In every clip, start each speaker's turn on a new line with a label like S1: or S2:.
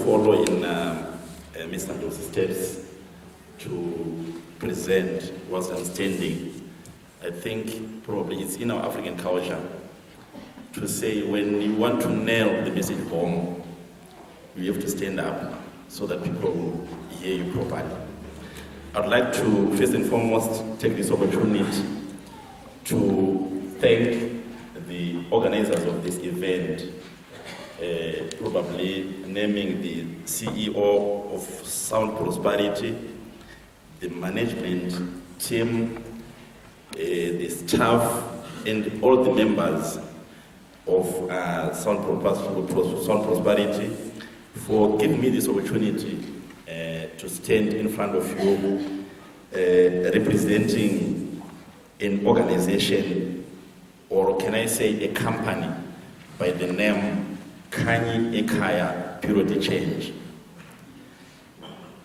S1: follow in Mr. Ndlovu's steps to present what's outstanding. I think probably it's in our African culture to say when you want to nail the message home, you have to stand up so that people will hear you properly. I'd like to first and foremost take this opportunity to thank the organizers of this event, probably naming the CEO of Sound Prosperity, the management team, the staff, and all the members of Sound Prosperity for giving me this opportunity to stand in front of you representing an organization, or can I say a company, by the name Khanyi Ekhaya Purity Change.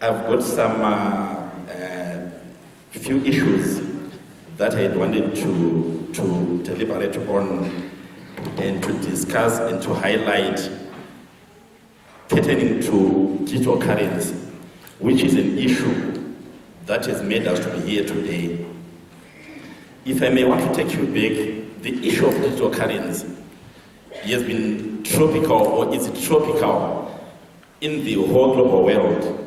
S1: I've got some few issues that I wanted to deliberate on and to discuss and to highlight pertaining to digital currency, which is an issue that has made us to be here today. If I may want to take you back, the issue of digital currency has been tropical, or is tropical, in the whole global world.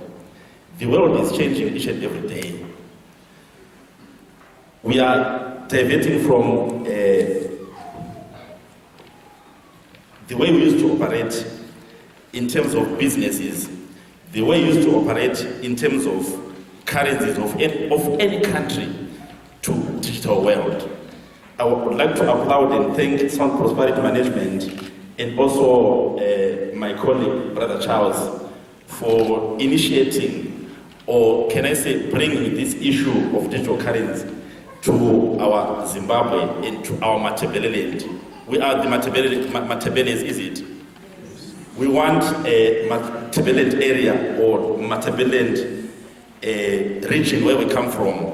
S1: The world is changing each and every day. We are diverting from the way we used to operate in terms of businesses, the way we used to operate in terms of currencies of any country, to digital world. I would like to applaud and thank Sound Prosperity Management and also my colleague, Brother Charles, for initiating, or can I say bringing this issue of digital currency to our Zimbabwe and to our Matabeleland. We are the Matabeleland, is it? We want a Matabeleland area or Matabeleland region where we come from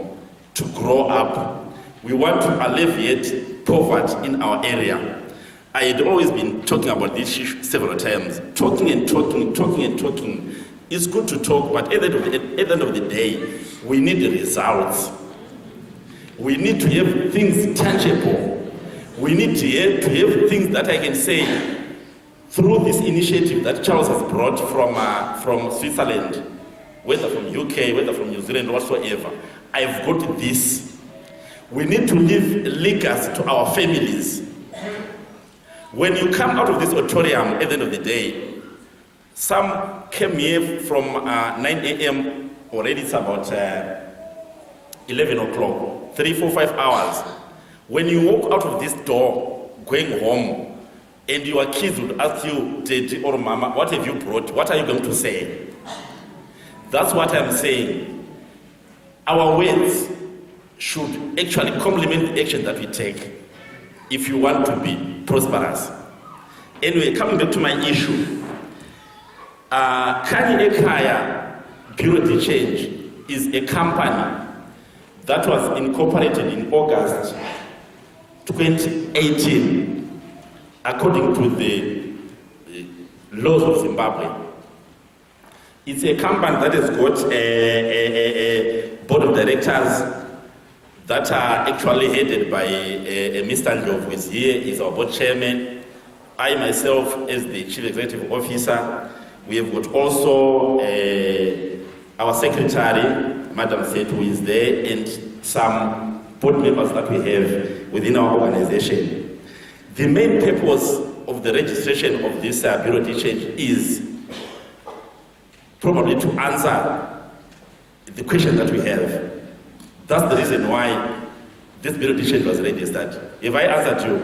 S1: to grow up. We want to alleviate poverty in our area. I had always been talking about this issue several times, talking. It's good to talk, but at the end of the day, we need the results. We need to have things tangible. We need to have things that I can say through this initiative that Charles has brought from Switzerland, whether from UK, whether from New Zealand, whatsoever. I've got this. We need to leave legacy to our families. When you come out of this auditorium at the end of the day, some came here from 9 a.m. already. It's about 11 o'clock, 3, 4, 5 hours. When you walk out of this door, going home, and your kids would ask you, Daddy or Mama, what have you brought? What are you going to say? That's what I'm saying. Our words should actually complement the action that we take if you want to be prosperous. Anyway, coming back to my issue, Khanyi Ekhaya Purity Change is a company that was incorporated in August 2018, according to the laws of Zimbabwe. It's a company that has got a board of directors that are actually headed by Mr. Ndlovu, who is here, is our board chairman. I myself, as the chief executive officer, we have got also our secretary, Madam Setu, who is there, and some board members that we have within our organization. The main purpose of the registration of this Purity Change is probably to answer the question that we have. That's the reason why this Purity Change was registered. If I answered you,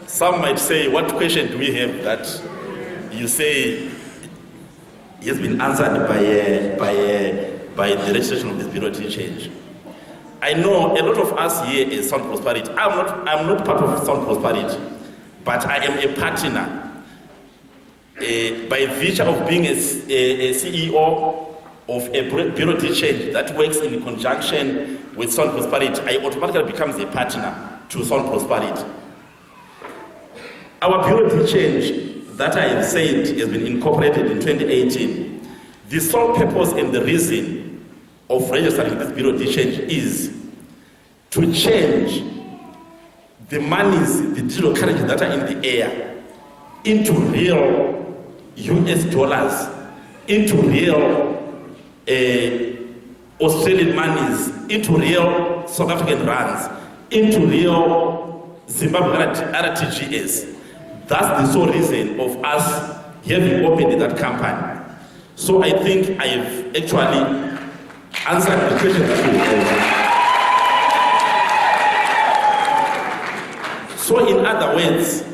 S1: some might say, what question do we have that you say has been answered by the registration of this Purity Change? I know a lot of us here is Sound Prosperity. I'm not part of Sound Prosperity, but I am a partner. By virtue of being a CEO of a Purity Change that works in conjunction with Sound Prosperity, I automatically become a partner to Sound Prosperity. Our Purity Change that I have said has been incorporated in 2018. The sole purpose and the reason of registering this Bureau d'Echange is to change the monies, the digital currencies that are in the air, into real US dollars, into real Australian monies, into real South African rands, into real Zimbabwe RTGS. That's the sole reason of us having opened that company. So I think I have actually answered the question that you posed. So in other words,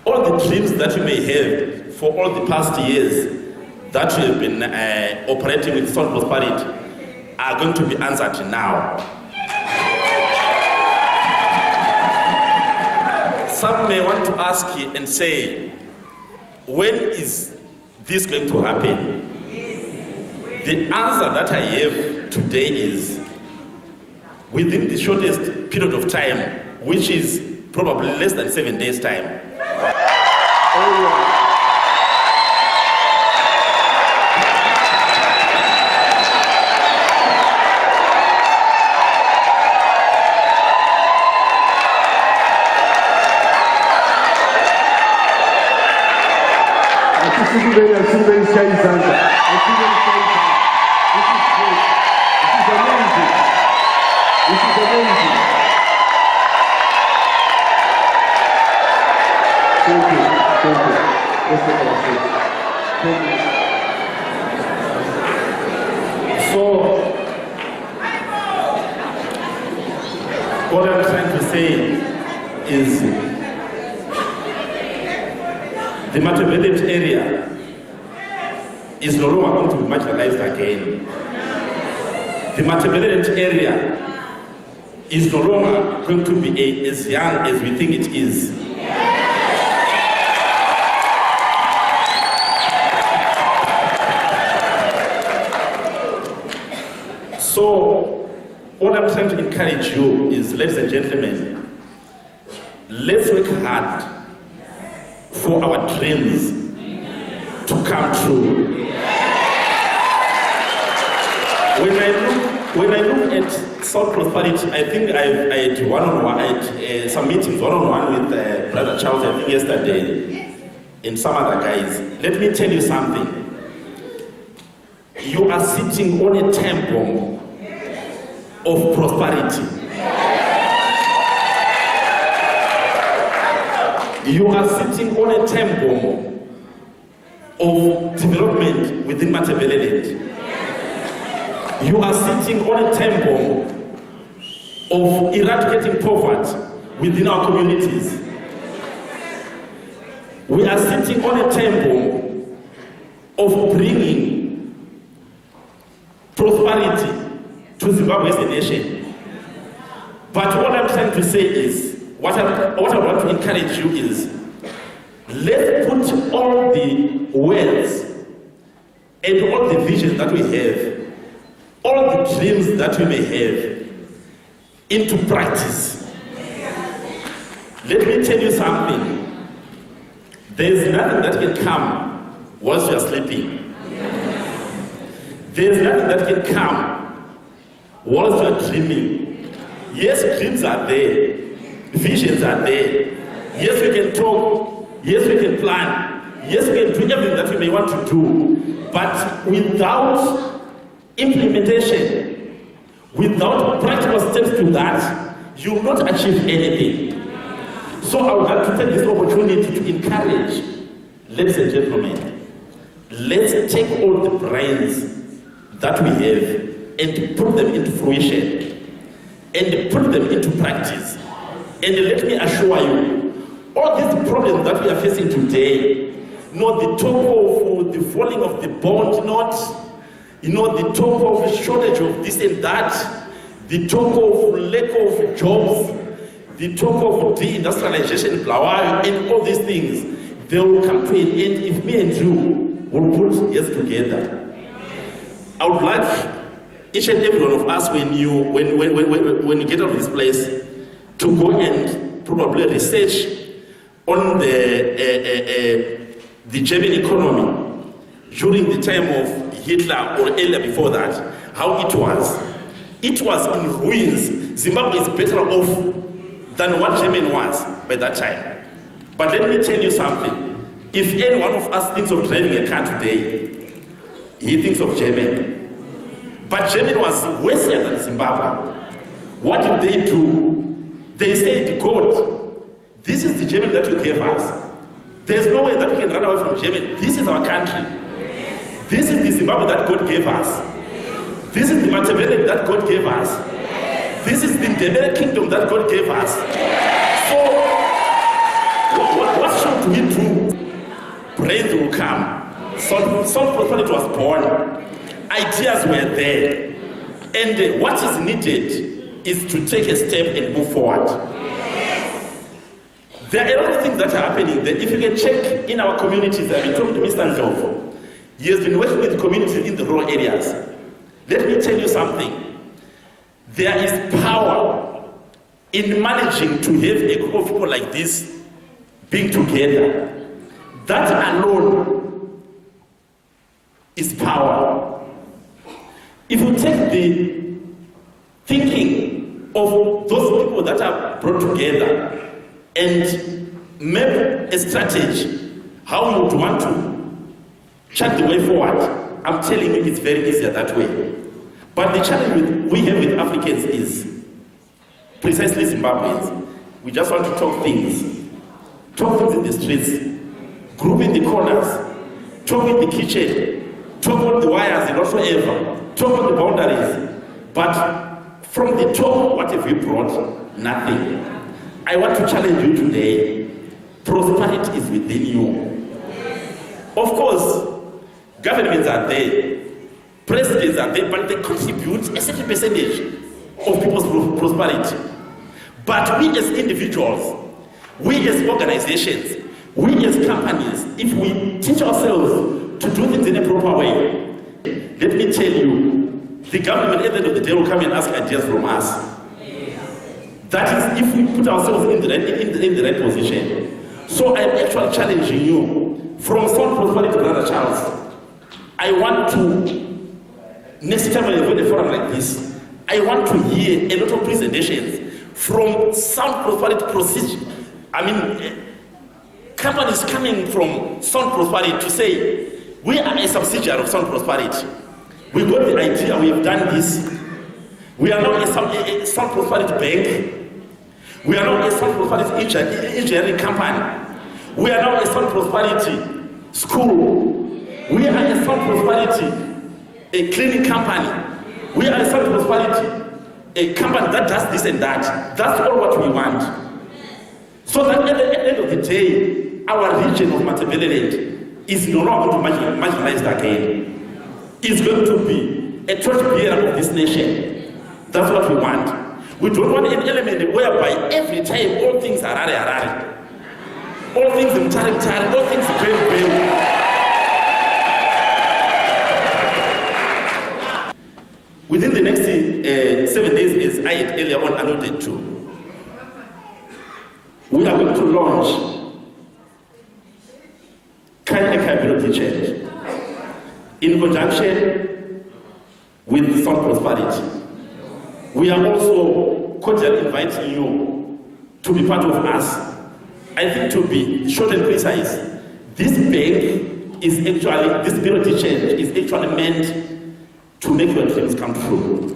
S1: all the dreams that you may have for all the past years that you have been operating with Soul Prosperity are going to be answered now. Some may want to ask you and say, when is this going to happen? The answer that I have today is within the shortest period of time, which is probably less than 7 days' time. So, what I'm trying to say is the Matabeleland area is no longer going to be marginalized again. The Matabeleland area is no longer going to be as young as we think it is. So, what I'm trying to encourage you is, ladies and gentlemen, let's work hard for our dreams to come true. When I look at Soul Prosperity, I think I had one-on-one, some meetings one-on-one with Brother Charles, I think yesterday, and some other guys. Let me tell you something. You are sitting on a temple of prosperity. You are sitting on a temple of development within Matabeleland. You are sitting on a temple of eradicating poverty within our communities. We are sitting on a temple of bringing prosperity to Zimbabwe as a nation. But what I'm trying to say is, what I want to encourage you is, let's put all the words and all the visions that we have, all the dreams that we may have, into practice. Let me tell you something. There's nothing that can come once you are sleeping. There's nothing that can come whilst you are dreaming. Yes, dreams are there. Visions are there. Yes, we can talk. Yes, we can plan. Yes, we can do everything that we may want to do. But without implementation, without practical steps to that, you will not achieve anything. So I would like to take this opportunity to encourage, ladies and gentlemen, let's take all the brains that we have and put them into fruition and put them into practice. And let me assure you, all these problems that we are facing today, not the talk of the falling of the bond note, the talk of shortage of this and that, the talk of lack of jobs, the talk of deindustrialization, and all these things, they will come to an end if me and you will put heads together. I would like each and every one of us, when you get out of this place, to go and probably research on the German economy during the time of Hitler or earlier before that, how it was. It was in ruins. Zimbabwe is better off than what Germany was by that time. But let me tell you something. If any one of us thinks of driving a car today, he thinks of Germany. But Germany was worse than Zimbabwe. What did they do? They said, God, this is the Germany that you gave us. There's no way that we can run away from Germany. This is our country. This is the Zimbabwe that God gave us. This is the Matabele that God gave us. This is the Ndebele kingdom that God gave us. So, what should we do? Brains will come. Some prosperity was born. Ideas were there. And what is needed is to take a step and move forward. There are a lot of things that are happening. That if you can check in our communities, I've been talking to Mr. Ndlovu. He has been working with communities in the rural areas. Let me tell you something. There is power in managing to have a group of people like this being together. That alone is power. If you take the thinking of those people that are brought together and map a strategy, how you would want to chart the way forward, I'm telling you it's very easier that way. But the challenge we have with Africans is precisely Zimbabweans. We just want to talk things in the streets, group in the corners, talk in the kitchen, talk on the wires and whatsoever, talk on the boundaries. But from the top, what have you brought? Nothing. I want to challenge you today. Prosperity is within you. Of course, governments are there, presidents are there, but they contribute a certain percentage of people's prosperity. But we as individuals, we as organizations, we as companies, if we teach ourselves to do things in a proper way, let me tell you, the government at the end of the day will come and ask ideas from us. That is if we put ourselves in the right position. So I'm actually challenging you from Sound Prosperity, Brother Charles. I want to, next time I go to a forum like this, I want to hear a lot of presentations from Sound Prosperity procedure. Companies coming from Sound Prosperity to say, we are a subsidiary of Sound Prosperity. We got the idea, we have done this. We are now a Sound Prosperity bank. We are now a Sound Prosperity engineering company. We are now a Sound Prosperity school. We are a Sound Prosperity a cleaning company. We are a Sound Prosperity, a company that does this and that. That's all what we want. So that at the end of the day, our region of Matabeleland is no longer going to be marginalized again. It's going to be a torch bearer of this nation. That's what we want. We don't want an element whereby every time all things are harare. All things mtari, all things brave. Within the next 7 days, as I had earlier on alluded to, we are going to launch Kanya Community Church in conjunction with Sound Prosperity. We are also cordially inviting you to be part of us. I think to be short and precise, this bank is actually, this community church is actually meant to make your dreams come true.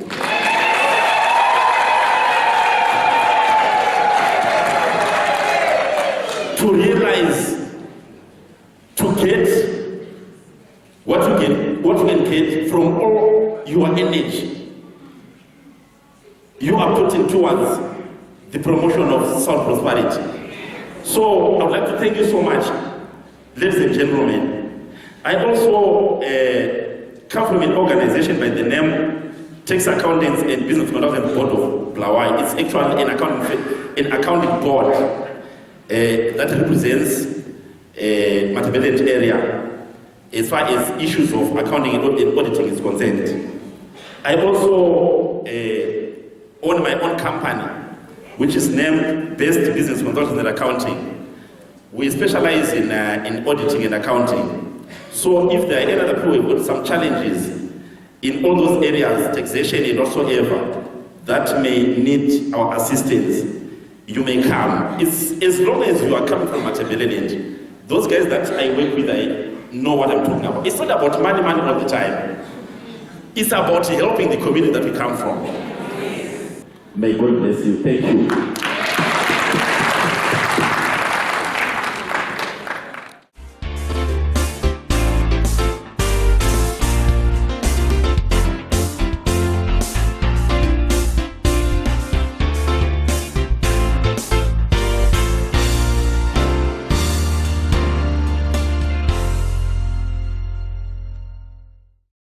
S1: To realize, to get what you can get from all your energy you are putting towards the promotion of Sound Prosperity. So I would like to thank you so much, ladies and gentlemen. I also come from an organization by the name Tax Accountants and Business Management Board of Blaawai. It's actually an accounting board that represents Matabeleland area as far as issues of accounting and auditing is concerned. I also own my own company, which is named Best Business Consultants and Accounting. We specialize in auditing and accounting. So if there are any other people who have got some challenges in all those areas, taxation and whatsoever, that may need our assistance, you may come. It's as long as you are coming from Matabeleland. Those guys that I work with, I know what I'm talking about. It's not about money all the time. It's about helping the community that we come from. May God bless you. Thank you.